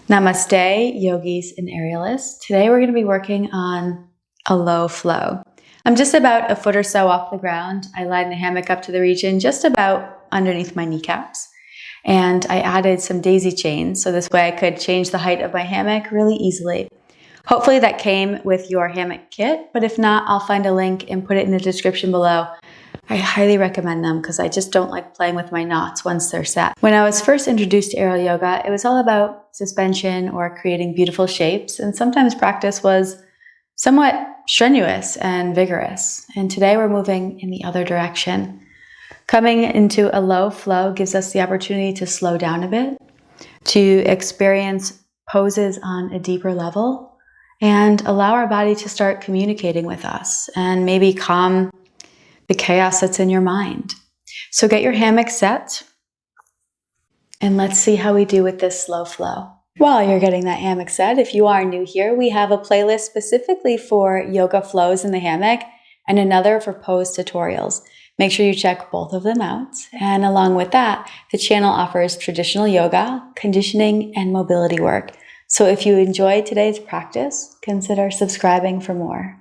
Namaste, yogis and aerialists. Today we're going to be working on a low flow. I'm just about a foot or so off the ground. I lied in a hammock up to the region just about underneath my kneecaps. And I added some daisy chains so this way I could change the height of my hammock really easily. Hopefully that came with your hammock kit, but if not, I'll find a link and put it in the description below. I highly recommend them because I just don't like playing with my knots once they're set. When I was first introduced to aerial yoga, it was all about suspension or creating beautiful shapes, and sometimes practice was somewhat strenuous and vigorous. And today we're moving in the other direction. Coming into a low flow gives us the opportunity to slow down a bit, to experience poses on a deeper level, and allow our body to start communicating with us and maybe calm the chaos that's in your mind. So get your hammock set and let's see how we do with this slow flow. While you're getting that hammock set, if you are new here, we have a playlist specifically for yoga flows in the hammock and another for pose tutorials. Make sure you check both of them out. And along with that, the channel offers traditional yoga, conditioning, and mobility work. So if you enjoyed today's practice, consider subscribing for more.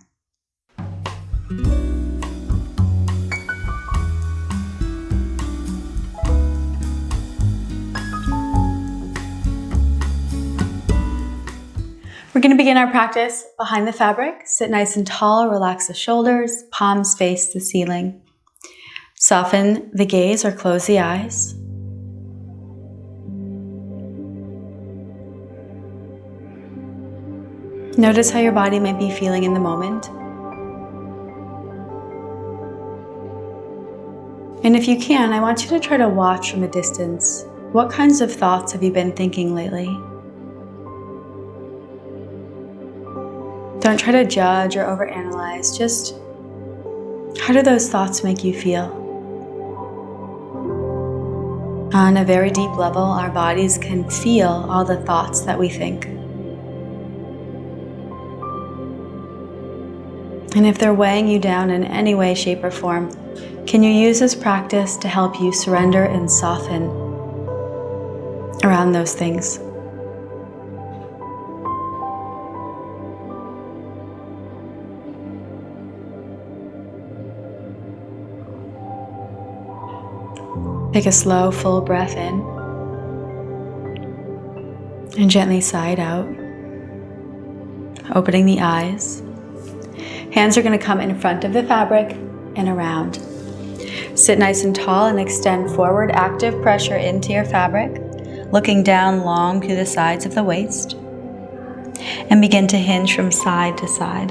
We're going to begin our practice behind the fabric. Sit nice and tall, relax the shoulders, palms face the ceiling. Soften the gaze or close the eyes. Notice how your body might be feeling in the moment. And if you can, I want you to try to watch from a distance. What kinds of thoughts have you been thinking lately? Don't try to judge or overanalyze, just how do those thoughts make you feel? On a very deep level, our bodies can feel all the thoughts that we think. And if they're weighing you down in any way, shape, or form, can you use this practice to help you surrender and soften around those things? Take a slow, full breath in and gently sigh it out, opening the eyes. Hands are going to come in front of the fabric and around. Sit nice and tall and extend forward, active pressure into your fabric, looking down long through the sides of the waist, and begin to hinge from side to side.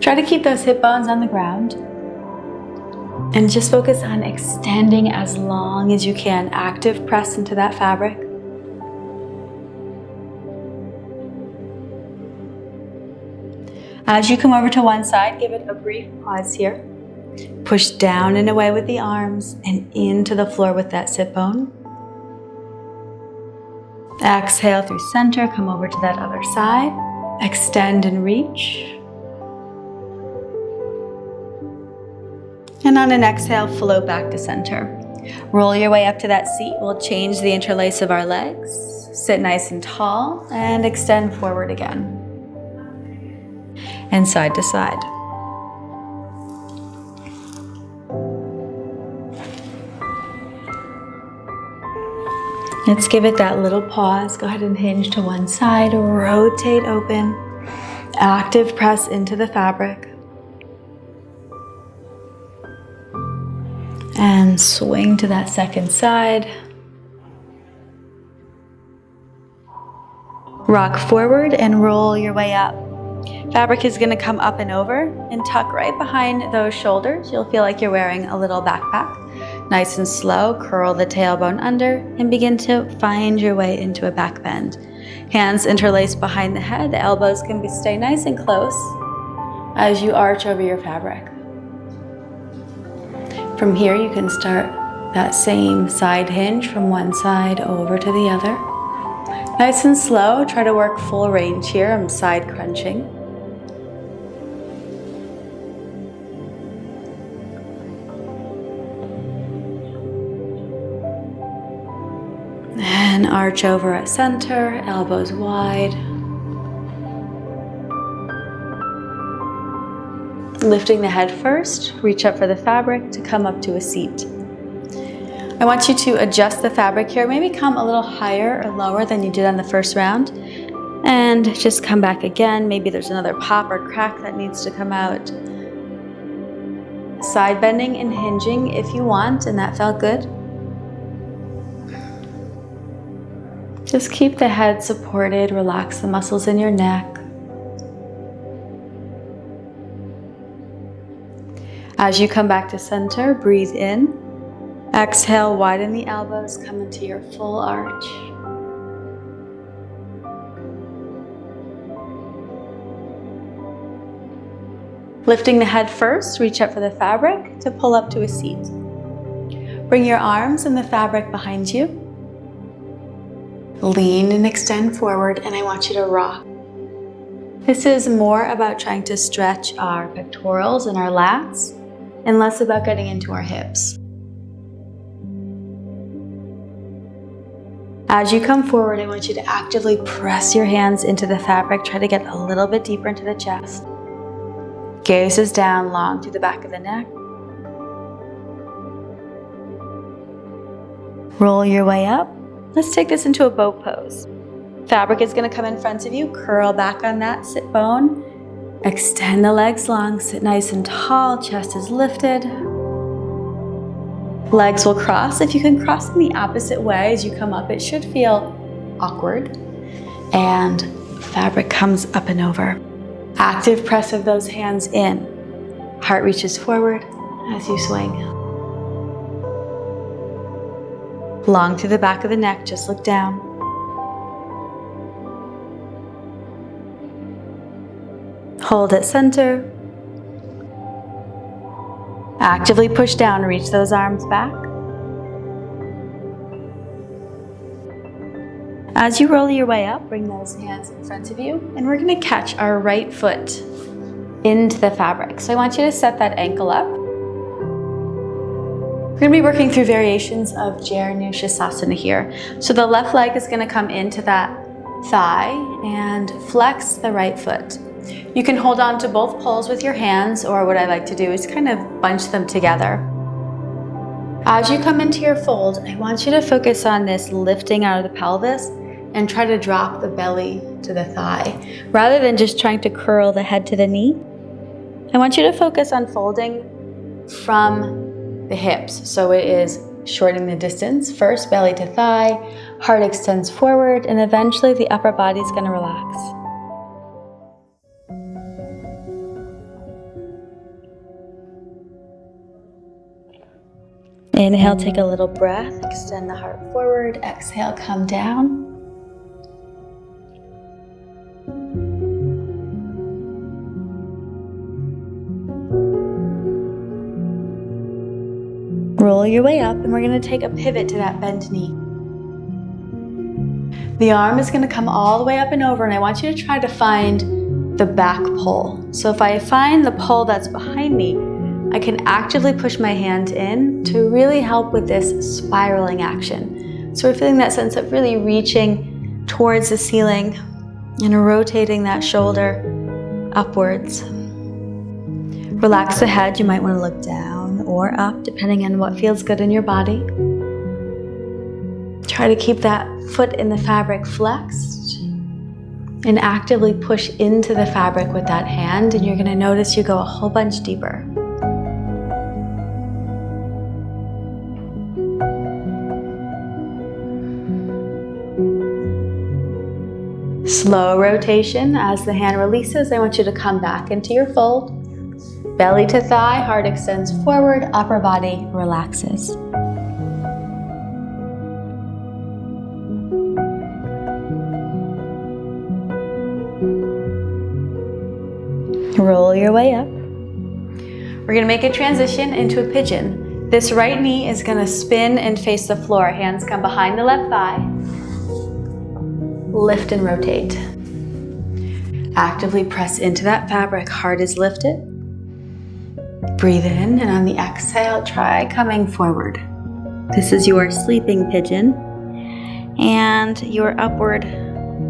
Try to keep those hip bones on the ground. And just focus on extending as long as you can. Active press into that fabric. As you come over to one side, give it a brief pause here. Push down and away with the arms and into the floor with that sit bone. Exhale through center, come over to that other side. Extend and reach. And on an exhale, float back to center. Roll your way up to that seat. We'll change the interlace of our legs. Sit nice and tall and extend forward again. And side to side. Let's give it that little pause. Go ahead and hinge to one side, rotate open. Active press into the fabric. And swing to that second side. Rock forward and roll your way up. Fabric is going to come up and over and tuck right behind those shoulders. You'll feel like you're wearing a little backpack. Nice and slow, curl the tailbone under and begin to find your way into a back bend. Hands interlaced behind the head. The elbows can stay nice and close as you arch over your fabric. From here, you can start that same side hinge from one side over to the other. Nice and slow, try to work full range here. I'm side crunching. And arch over at center, elbows wide. Lifting the head first, reach up for the fabric to come up to a seat. I want you to adjust the fabric here, maybe come a little higher or lower than you did on the first round, and just come back again. Maybe there's another pop or crack that needs to come out. Side bending and hinging if you want, and that felt good. Just keep the head supported, relax the muscles in your neck. As you come back to center, breathe in. Exhale, widen the elbows, come into your full arch. Lifting the head first, reach up for the fabric to pull up to a seat. Bring your arms and the fabric behind you. Lean and extend forward, and I want you to rock. This is more about trying to stretch our pectorals and our lats, and less about getting into our hips. As you come forward, I want you to actively press your hands into the fabric. Try to get a little bit deeper into the chest. Gaze is down long through the back of the neck. Roll your way up. Let's take this into a boat pose. Fabric is going to come in front of you. Curl back on that sit bone. Extend the legs long. Sit nice and tall. Chest is lifted. Legs will cross. If you can cross in the opposite way as you come up, it should feel awkward. And fabric comes up and over. Active press of those hands in. Heart reaches forward as you swing. Long through the back of the neck, just look down. Hold at center. Actively push down, reach those arms back. As you roll your way up, bring those hands in front of you, and we're going to catch our right foot into the fabric. So I want you to set that ankle up. We're going to be working through variations of Jayanushasana here. So the left leg is going to come into that thigh and flex the right foot. You can hold on to both poles with your hands, or what I like to do is kind of bunch them together. As you come into your fold, I want you to focus on this lifting out of the pelvis and try to drop the belly to the thigh. Rather than just trying to curl the head to the knee, I want you to focus on folding from the hips. So it is shortening the distance. First, belly to thigh, heart extends forward, and eventually the upper body is going to relax. Inhale, take a little breath, extend the heart forward. Exhale, come down. Roll your way up, and we're going to take a pivot to that bent knee. The arm is going to come all the way up and over, and I want you to try to find the back pull. So if I find the pull that's behind me, I can actively push my hand in to really help with this spiraling action. So we're feeling that sense of really reaching towards the ceiling and rotating that shoulder upwards. Relax the head. You might want to look down or up, depending on what feels good in your body. Try to keep that foot in the fabric flexed and actively push into the fabric with that hand, and you're going to notice you go a whole bunch deeper. Slow rotation. As the hand releases, I want you to come back into your fold. Belly to thigh, heart extends forward, upper body relaxes. Roll your way up. We're going to make a transition into a pigeon. This right knee is going to spin and face the floor. Hands come behind the left thigh. Lift and rotate. Actively press into that fabric. Heart is lifted. Breathe in, and on the exhale, try coming forward. This is your sleeping pigeon. and your upward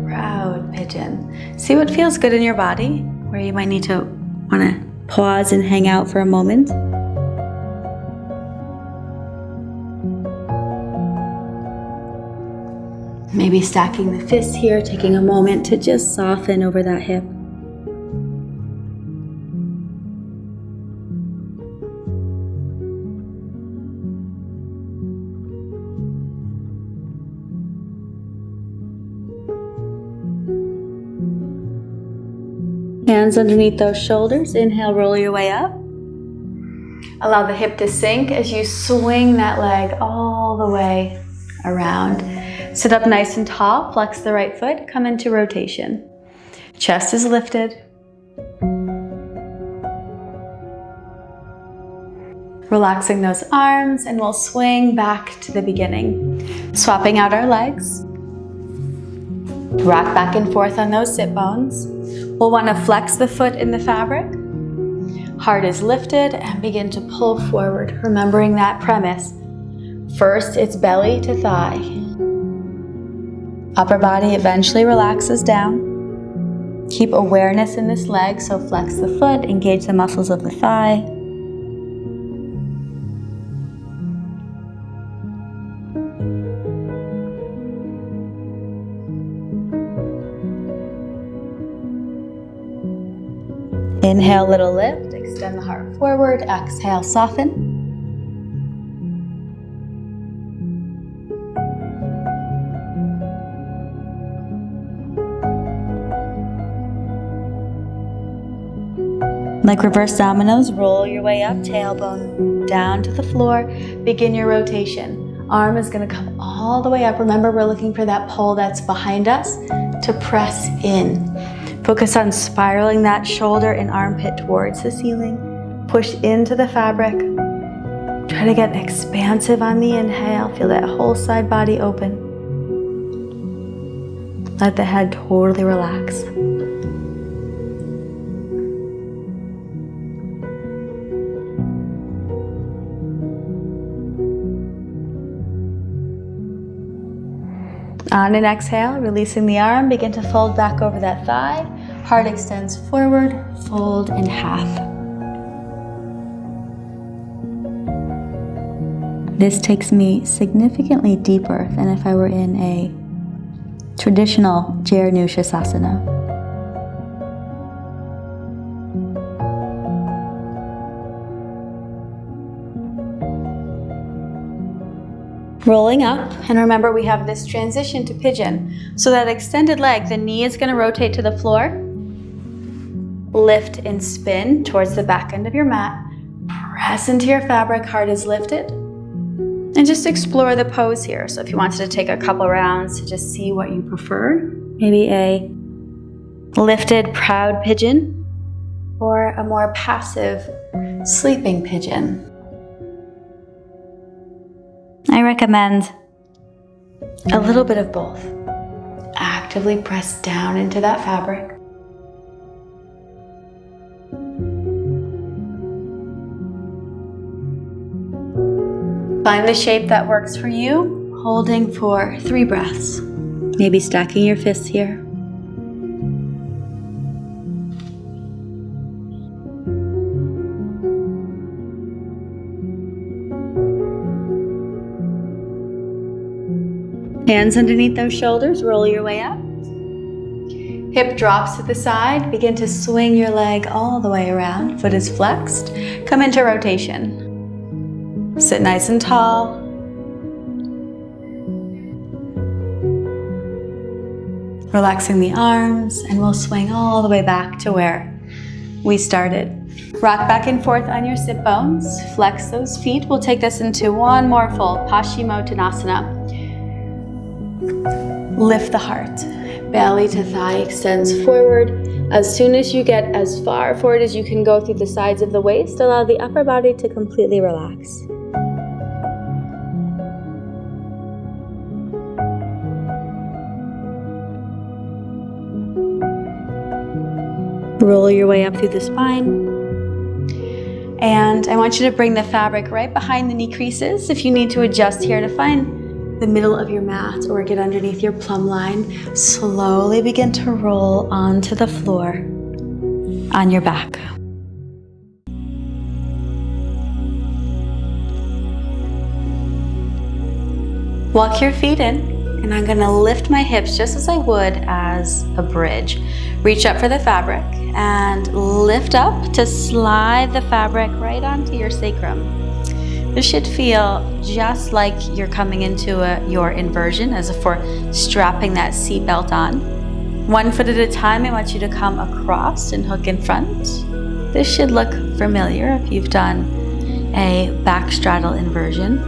proud pigeon. See what feels good in your body, where you might need to want to pause and hang out for a moment. Maybe stacking the fists here, taking a moment to just soften over that hip. Hands underneath those shoulders. Inhale, roll your way up. Allow the hip to sink as you swing that leg all the way around. Sit up nice and tall, flex the right foot, come into rotation. Chest is lifted. Relaxing those arms, and we'll swing back to the beginning. Swapping out our legs. Rock back and forth on those sit bones. We'll want to flex the foot in the fabric. Heart is lifted and begin to pull forward, remembering that premise. First, it's belly to thigh. Upper body eventually relaxes down. Keep awareness in this leg, so flex the foot, engage the muscles of the thigh. Inhale, little lift, extend the heart forward. Exhale, soften. Like reverse dominoes, roll your way up, tailbone down to the floor. Begin your rotation. Arm is going to come all the way up. Remember, we're looking for that pole that's behind us to press in. Focus on spiraling that shoulder and armpit towards the ceiling. Push into the fabric. Try to get expansive on the inhale. Feel that whole side body open. Let the head totally relax. On an exhale, releasing the arm, begin to fold back over that thigh. Heart extends forward, fold in half. This takes me significantly deeper than if I were in a traditional Jayarnushasasana. Rolling up, and remember we have this transition to pigeon. So that extended leg, the knee is going to rotate to the floor. Lift and spin towards the back end of your mat. Press into your fabric, heart is lifted. And just explore the pose here. So if you wanted to take a couple rounds to just see what you prefer, maybe a lifted proud pigeon or a more passive sleeping pigeon. I recommend a little bit of both. Actively press down into that fabric. Find the shape that works for you, holding for 3 breaths. Maybe stacking your fists here. Hands underneath those shoulders, roll your way up. Hip drops to the side, begin to swing your leg all the way around. Foot is flexed. Come into rotation. Sit nice and tall. Relaxing the arms, and we'll swing all the way back to where we started. Rock back and forth on your sit bones. Flex those feet. We'll take this into one more full Paschimottanasana. Lift the heart. Belly to thigh extends forward. As soon as you get as far forward as you can go through the sides of the waist, allow the upper body to completely relax. Roll your way up through the spine. And I want you to bring the fabric right behind the knee creases. If you need to adjust here to find the middle of your mat or get underneath your plumb line, slowly begin to roll onto the floor on your back. Walk your feet in, and I'm gonna lift my hips just as I would as a bridge. Reach up for the fabric and lift up to slide the fabric right onto your sacrum. This should feel just like you're coming into your inversion, as if we're strapping that seatbelt on. 1 foot at a time, I want you to come across and hook in front. This should look familiar if you've done a back straddle inversion.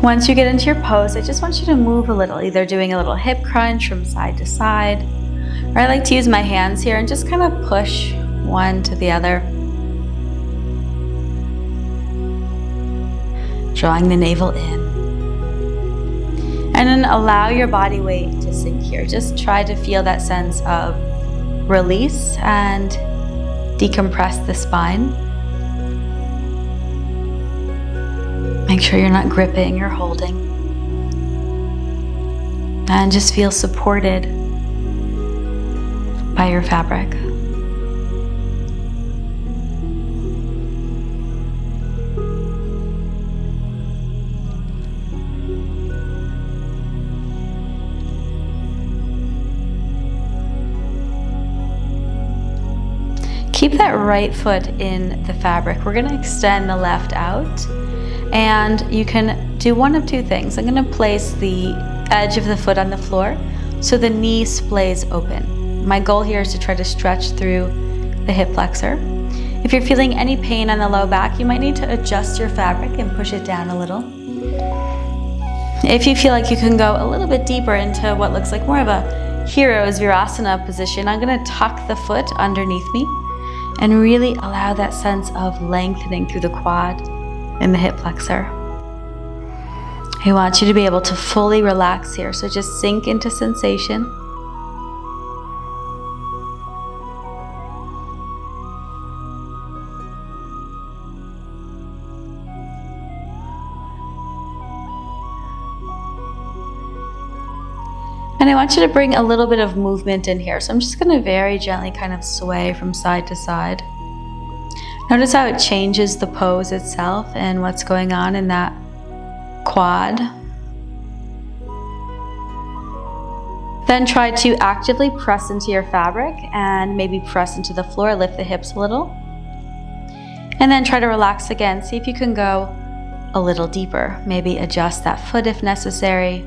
Once you get into your pose, I just want you to move a little, either doing a little hip crunch from side to side, or I like to use my hands here and just kind of push one to the other. Drawing the navel in. And then allow your body weight to sink here. Just try to feel that sense of release and decompress the spine. Make sure you're not gripping or holding. And just feel supported by your fabric. Keep that right foot in the fabric. We're going to extend the left out. And you can do one of two things. I'm going to place the edge of the foot on the floor so the knee splays open. My goal here is to try to stretch through the hip flexor. If you're feeling any pain on the low back, you might need to adjust your fabric and push it down a little. If you feel like you can go a little bit deeper into what looks like more of a hero's virasana position, I'm going to tuck the foot underneath me and really allow that sense of lengthening through the quad in the hip flexor. I want you to be able to fully relax here, so just sink into sensation. And I want you to bring a little bit of movement in here. So I'm just going to very gently kind of sway from side to side. Notice how it changes the pose itself and what's going on in that quad. Then try to actively press into your fabric and maybe press into the floor, lift the hips a little. And then try to relax again. See if you can go a little deeper. Maybe adjust that foot if necessary.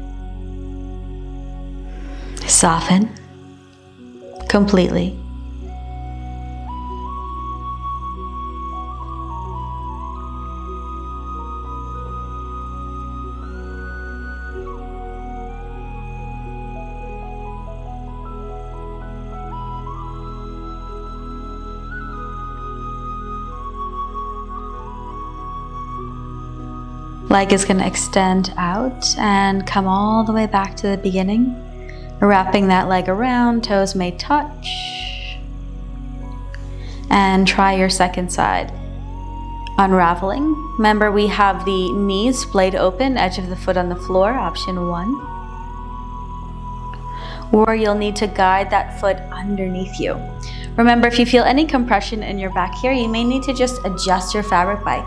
Soften completely. Leg is going to extend out and come all the way back to the beginning. Wrapping that leg around, toes may touch. And try your second side. Unraveling. Remember, we have the knees splayed open, edge of the foot on the floor, option 1. Or you'll need to guide that foot underneath you. Remember, if you feel any compression in your back here, you may need to just adjust your fabric by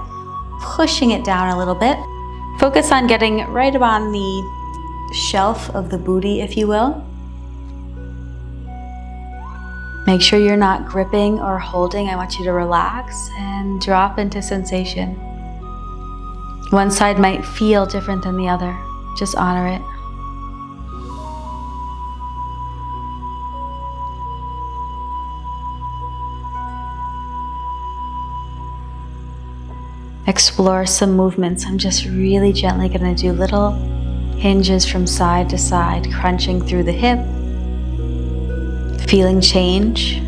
pushing it down a little bit. Focus on getting right up on the shelf of the booty, if you will. Make sure you're not gripping or holding. I want you to relax and drop into sensation. One side might feel different than the other. Just honor it. Explore some movements. I'm just really gently going to do little hinges from side to side, crunching through the hip, feeling change.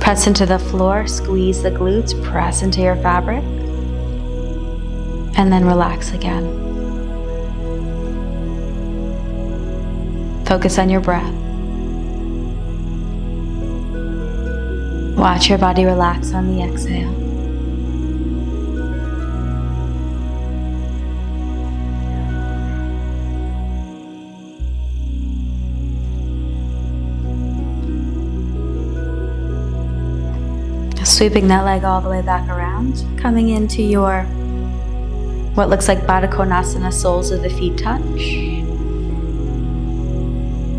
Press into the floor, squeeze the glutes, press into your fabric, and then relax again. Focus on your breath. Watch your body relax on the exhale. Sweeping that leg all the way back around, coming into your, what looks like Baddha Konasana, soles of the feet touch.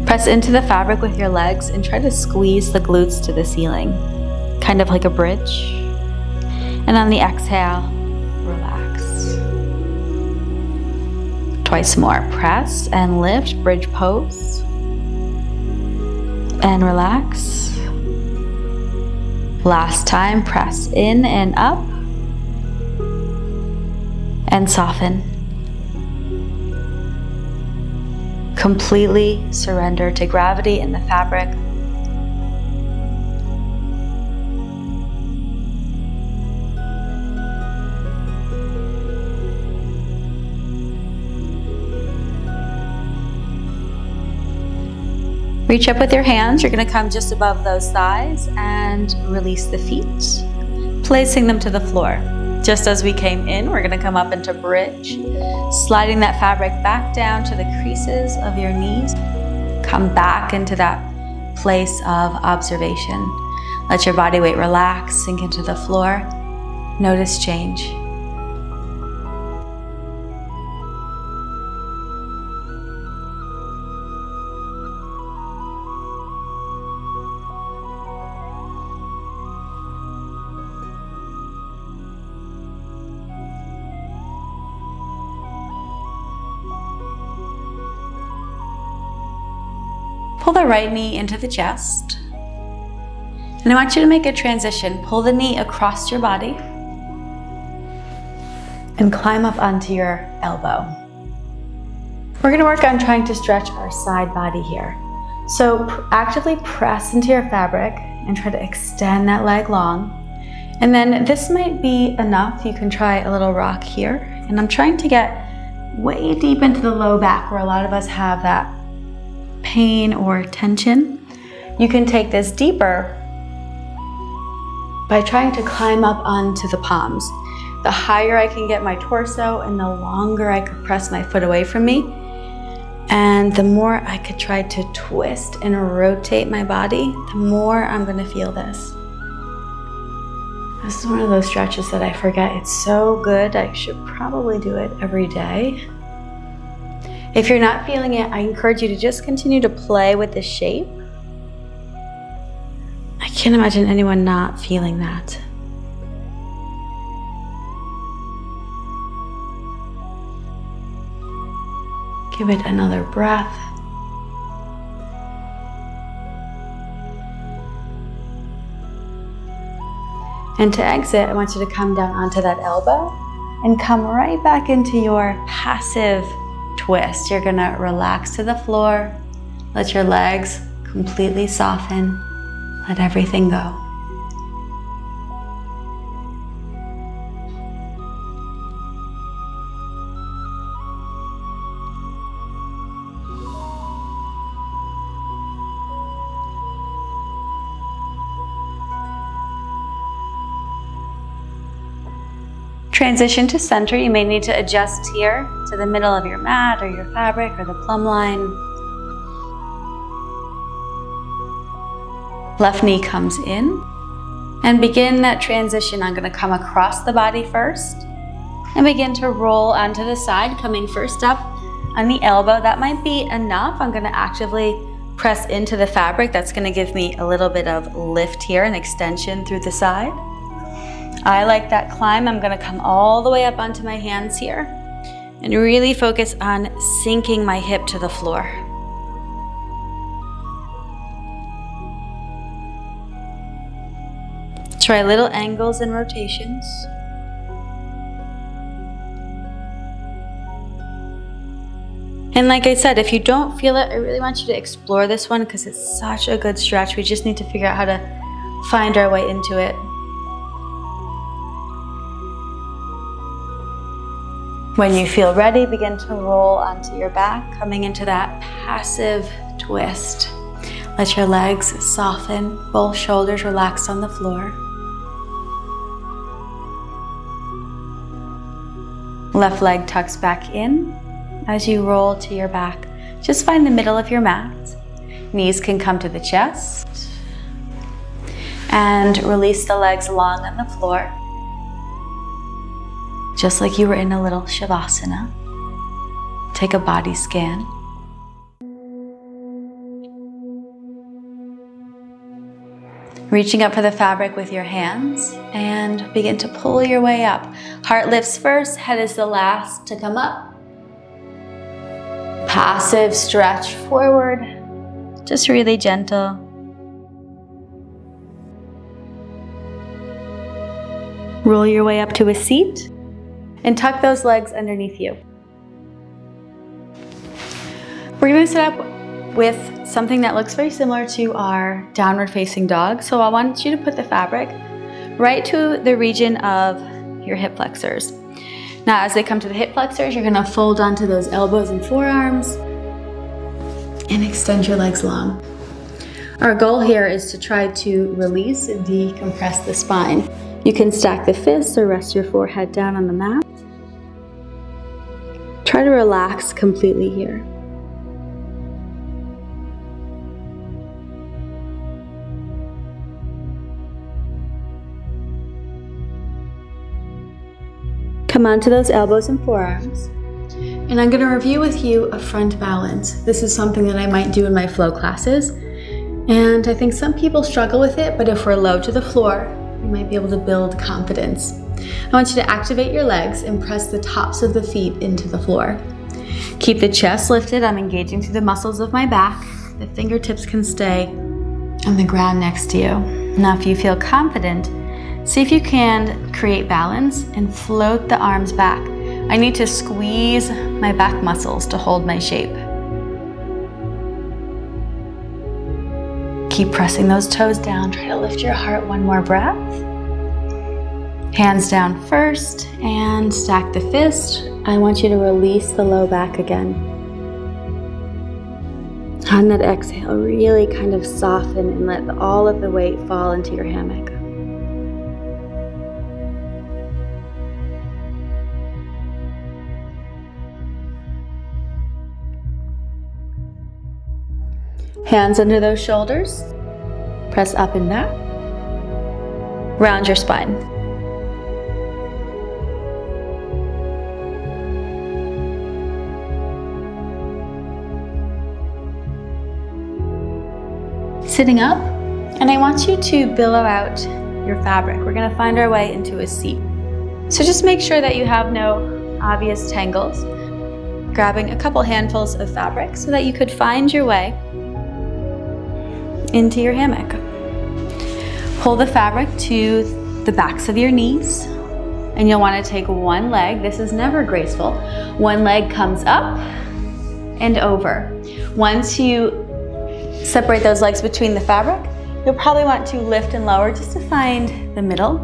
Press into the fabric with your legs and try to squeeze the glutes to the ceiling, kind of like a bridge. And on the exhale, relax. Twice more. Press and lift, bridge pose. And relax. Last time, press in and up. And soften. Completely surrender to gravity in the fabric. Reach up with your hands. You're going to come just above those thighs and release the feet, placing them to the floor. Just as we came in, we're going to come up into bridge, sliding that fabric back down to the creases of your knees. Come back into that place of observation. Let your body weight relax, sink into the floor. Notice change. Pull the right knee into the chest. And I want you to make a transition. Pull the knee across your body and climb up onto your elbow. We're going to work on trying to stretch our side body here. So actively press into your fabric and try to extend that leg long. And then this might be enough. You can try a little rock here. And I'm trying to get way deep into the low back where a lot of us have that pain or tension. You can take this deeper by trying to climb up onto the palms. The higher I can get my torso and the longer I could press my foot away from me, and the more I could try to twist and rotate my body, the more I'm going to feel this. This is one of those stretches that I forget. It's so good. I should probably do it every day. If you're not feeling it, I encourage you to just continue to play with the shape. I can't imagine anyone not feeling that. Give it another breath. And to exit, I want you to come down onto that elbow and come right back into your passive twist. You're gonna relax to the floor, let your legs completely soften, let everything go. Transition to center. You may need to adjust here to the middle of your mat or your fabric or the plumb line. Left knee comes in and begin that transition. I'm going to come across the body first and begin to roll onto the side, coming first up on the elbow. That might be enough. I'm going to actively press into the fabric. That's going to give me a little bit of lift here and extension through the side. I like that climb. I'm going to come all the way up onto my hands here and really focus on sinking my hip to the floor. Try little angles and rotations. And like I said, if you don't feel it, I really want you to explore this one because it's such a good stretch. We just need to figure out how to find our way into it. When you feel ready, begin to roll onto your back, coming into that passive twist. Let your legs soften, both shoulders relaxed on the floor. Left leg tucks back in as you roll to your back. Just find the middle of your mat. Knees can come to the chest. And release the legs long on the floor. Just like you were in a little Shavasana. Take a body scan. Reaching up for the fabric with your hands and begin to pull your way up. Heart lifts first, head is the last to come up. Passive stretch forward, just really gentle. Roll your way up to a seat and tuck those legs underneath you. We're going to set up with something that looks very similar to our downward facing dog. So I want you to put the fabric right to the region of your hip flexors. Now as they come to the hip flexors, you're going to fold onto those elbows and forearms and extend your legs long. Our goal here is to try to release and decompress the spine. You can stack the fists or rest your forehead down on the mat. Try to relax completely here. Come onto those elbows and forearms. And I'm going to review with you a front balance. This is something that I might do in my flow classes. And I think some people struggle with it, but if we're low to the floor, you might be able to build confidence. I want you to activate your legs and press the tops of the feet into the floor. Keep the chest lifted. I'm engaging through the muscles of my back. The fingertips can stay on the ground next to you. Now, if you feel confident, see if you can create balance and float the arms back. I need to squeeze my back muscles to hold my shape. Keep pressing those toes down. Try to lift your heart one more breath. Hands down first and stack the fist. I want you to release the low back again. On that exhale, really kind of soften and let all of the weight fall into your hammock. Hands under those shoulders. Press up and back. Round your spine. Sitting up, and I want you to billow out your fabric. We're going to find our way into a seat. So just make sure that you have no obvious tangles. Grabbing a couple handfuls of fabric so that you could find your way into your hammock. Pull the fabric to the backs of your knees, and you'll want to take one leg. This is never graceful. One leg comes up and over. Once you separate those legs between the fabric, you'll probably want to lift and lower just to find the middle,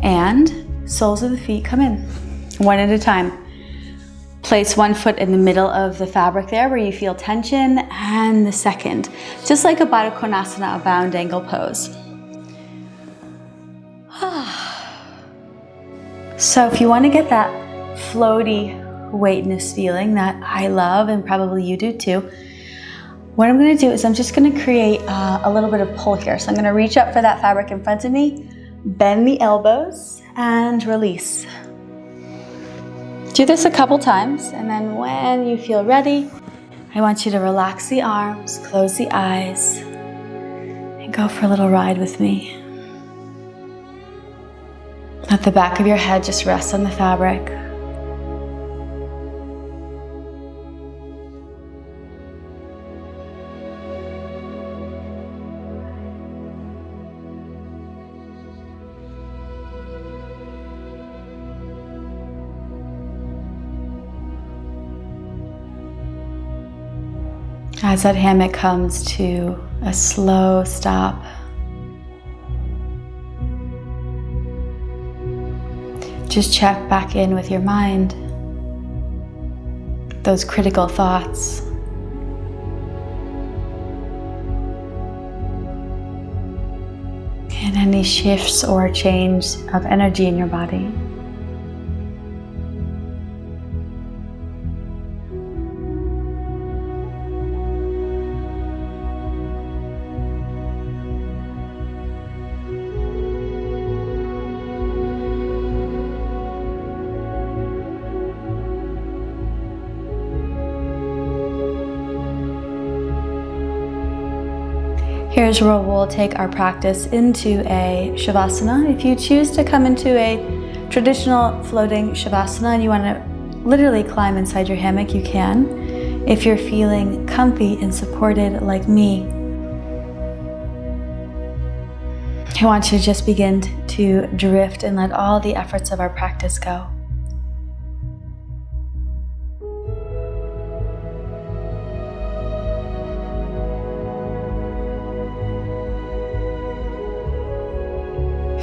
and soles of the feet come in, one at a time. Place one foot in the middle of the fabric there where you feel tension, and the second, just like a Baddha Konasana, a bound angle pose. So if you want to get that floaty weightness feeling that I love, and probably you do too, what I'm going to do is I'm just going to create a little bit of pull here. So I'm going to reach up for that fabric in front of me, bend the elbows, and release. Do this a couple times, and then when you feel ready, I want you to relax the arms, close the eyes, and go for a little ride with me. Let the back of your head just rest on the fabric. As that hammock comes to a slow stop, just check back in with your mind, those critical thoughts. any shifts or change of energy in your body. Here's where we'll take our practice into a Shavasana. If you choose to come into a traditional floating Shavasana and you want to literally climb inside your hammock, you can. If you're feeling comfy and supported like me, I want you to just begin to drift and let all the efforts of our practice go.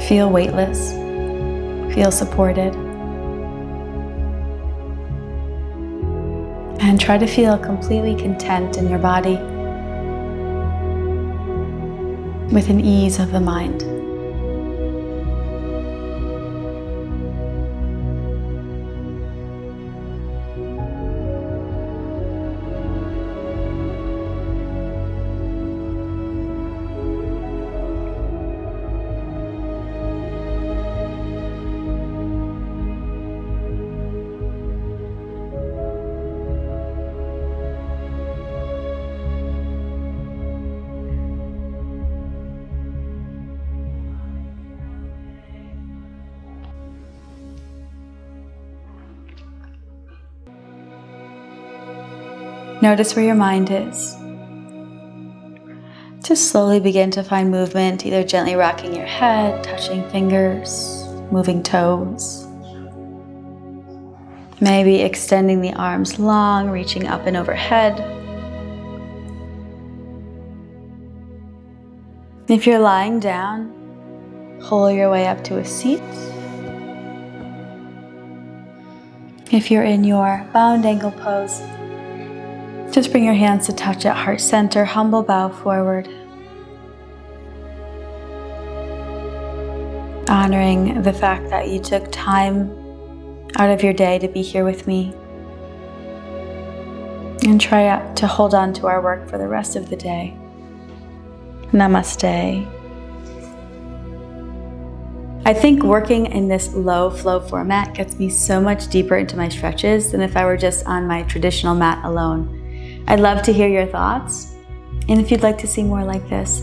Feel weightless, feel supported, and try to feel completely content in your body with an ease of the mind. Notice where your mind is. Just slowly begin to find movement, either gently rocking your head, touching fingers, moving toes. Maybe extending the arms long, reaching up and overhead. If you're lying down, pull your way up to a seat. If you're in your bound ankle pose, just bring your hands to touch at heart center, humble bow forward. Honoring the fact that you took time out of your day to be here with me. And try to hold on to our work for the rest of the day. Namaste. I think working in this low flow format gets me so much deeper into my stretches than if I were just on my traditional mat alone. I'd love to hear your thoughts, and if you'd like to see more like this.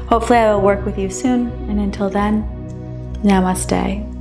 Hopefully I will work with you soon, and until then, Namaste.